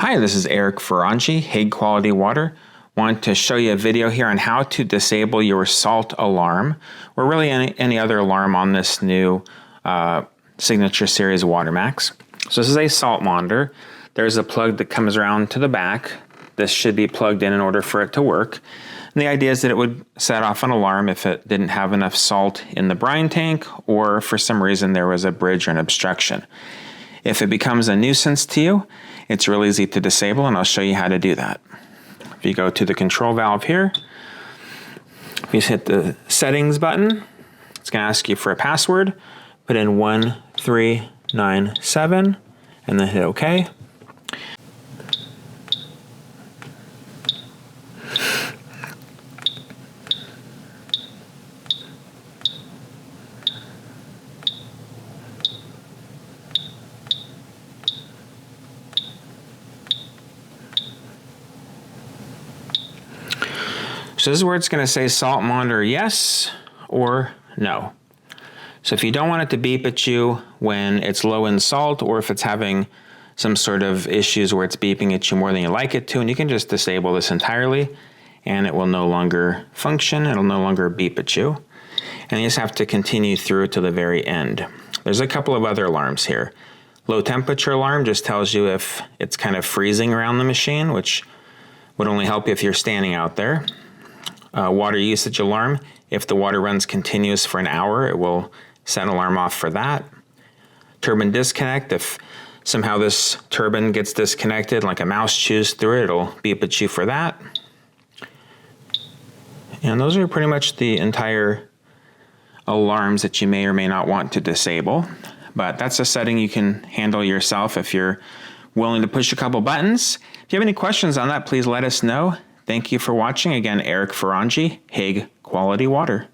Hi, this is Eric Ferrangi, Hague Quality Water. Want to show you a video here on how to disable your salt alarm, or really any other alarm on this new Signature Series Watermax. So this is a salt monitor. There's a plug that comes around to the back. This should be plugged in order for it to work. And the idea is that it would set off an alarm if it didn't have enough salt in the brine tank, or for some reason there was a bridge or an obstruction. If it becomes a nuisance to you, it's real easy to disable, and I'll show you how to do that. If you go to the control valve here, you just hit the settings button. It's going to ask you for a password. Put in 1397 and then hit OK. So this is where it's going to say salt monitor yes or no. So if you don't want it to beep at you when it's low in salt, or if it's having some sort of issues where it's beeping at you more than you like it to, and you can just disable this entirely and it will no longer function, it'll no longer beep at you. And you just have to continue through to the very end. There's a couple of other alarms here. Low temperature alarm just tells you if it's kind of freezing around the machine, which would only help you if you're standing out there. Water usage alarm, if the water runs continuous for an hour, it will set an alarm off for that. Turbine disconnect, if somehow this turbine gets disconnected, like a mouse chews through it, it'll beep at you for that. And those are pretty much the entire alarms that you may or may not want to disable. But that's a setting you can handle yourself if you're willing to push a couple buttons. If you have any questions on that, please let us know. Thank you for watching. Again, Eric Ferrangi, Hague Quality Water.